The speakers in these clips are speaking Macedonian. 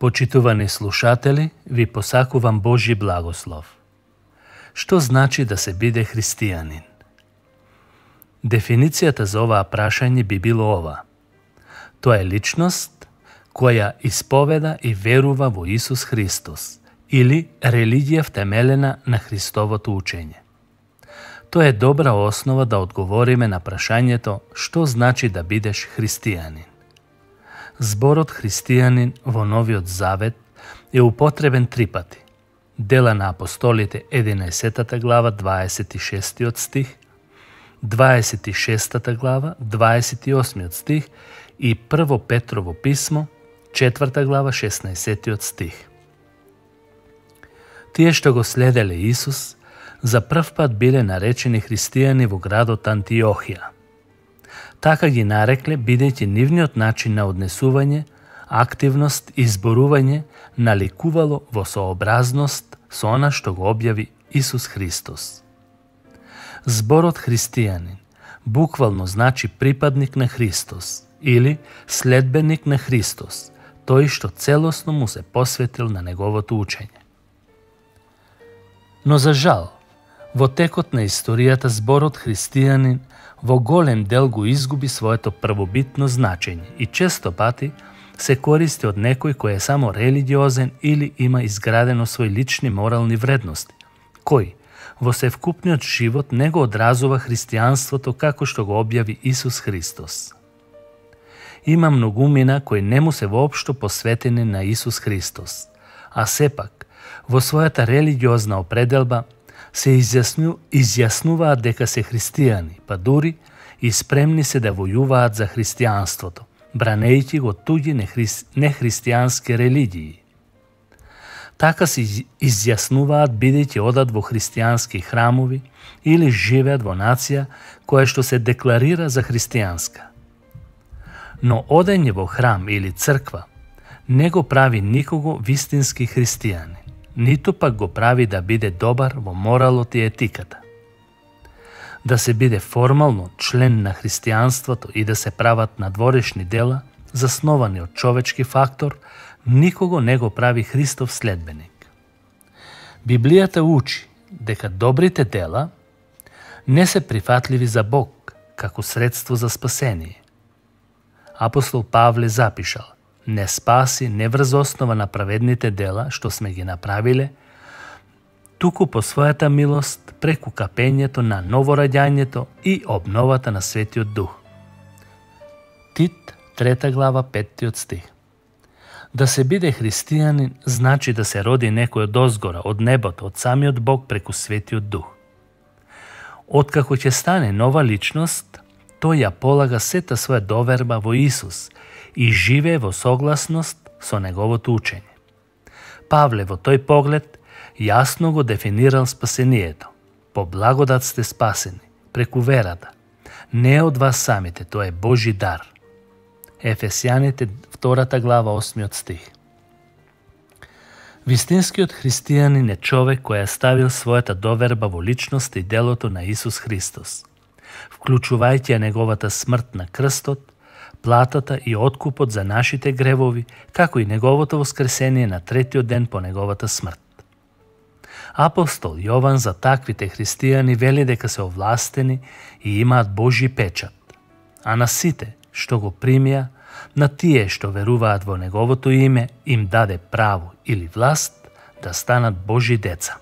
Почитувани слушатели, ви посакувам Божји благослов. Што значи да се биде христијанин? Дефиницијата за оваа прашање би било ова. Тоа е личност која исповеда и верува во Исус Христос или религија втемелена на Христовото учење. Тоа е добра основа да одговориме на прашањето што значи да бидеш христијанин. Зборот христијанин во Новиот Завет е употребен 3 пати. Дела на апостолите 11 глава 26 стих, 26 глава 28 стих и 1 Петрово писмо 4 глава 16 стих. Тие што го следеле Исус за прв пат биле наречени христијани во градот Антиохија. Така ги нарекле бидејќи нивниот начин на однесување, активност и зборување наликувало во сообразност со она што го објави Исус Христос. Зборот христијанин буквално значи припадник на Христос или следбеник на Христос, тој што целосно му се посветил на неговото учење. Но за жал, во текот на историјата зборот христијанин во голем дел го изгуби своето првобитно значење и често пати се користи од некој кој е само религиозен или има изградено своји лични морални вредности, кој во севкупниот живот не го одразува христијанството како што го објави Исус Христос. Има многумина кои не му се воопшто посветени на Исус Христос, а сепак во својата религиозна определба се изјаснуваат дека се христијани, па дури и спремни се да војуваат за христијанството, бранејќи го туѓи нехристијански религии. Така се изјаснуваат бидејќи одат во христијански храмови или живеат во нација која што се декларира за христијанска. Но одење во храм или црква не го прави никого вистински христијанин, ниту пак го прави да биде добар во моралот и етиката. Да се биде формално член на христијанството и да се прават надворешни дела, засновани од човечки фактор, никого не го прави Христов следбеник. Библијата учи дека добрите дела не се прифатливи за Бог како средство за спасение. Апостол Павле запишал: не спаси не врз основа на праведните дела што сме ги направиле, туку по својата милост преку капењето на новораѓањето и обновата на Светиот Дух. Тит, 3 глава, 5 стих. Да се биде христијанин значи да се роди некој од озгора, од небото, од самиот Бог преку Светиот Дух. Откако ќе стане нова личност, тој ја полага сета своја доверба во Исус и живее во согласност со неговото учење. Павле во тој поглед јасно го дефинирал спасението. По благодат сте спасени, преку верата. Не од вас самите, тоа е Божи дар. Ефесјаните 2 глава 8 стих. Вистинскиот христијанин е човек кој е ставил својата доверба во личност и делото на Исус Христос, вклучувајќи ја неговата смрт на крстот, платата и откупот за нашите гревови, како и неговото воскресение на третиот ден по неговата смрт. Апостол Јован за таквите христијани вели дека се овластени и имаат Божји печат, а на сите што го примија, на тие што веруваат во неговото име, им даде право или власт да станат Божји деца.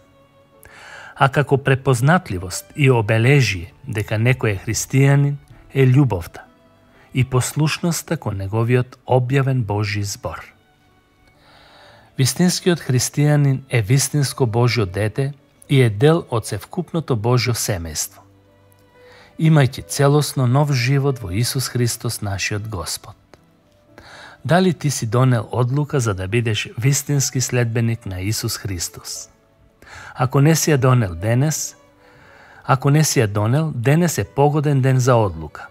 А како препознатливост и обележие дека некој е христијанин е љубовта и послушноста кон неговиот објавен Божји збор. Вистинскиот христијанин е вистинско Божјо дете и е дел од севкупното Божјо семејство, имајќи целосно нов живот во Исус Христос нашиот Господ. Дали ти си донел одлука за да бидеш вистински следбеник на Исус Христос? Ако не си ја донел, денес е погоден ден за одлука,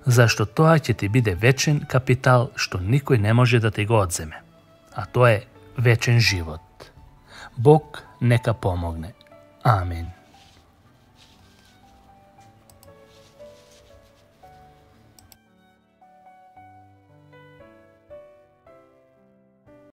зашто тоа ќе ти биде вечен капитал што никој не може да ти го одземе, а тоа е вечен живот. Бог нека помогне. Амин.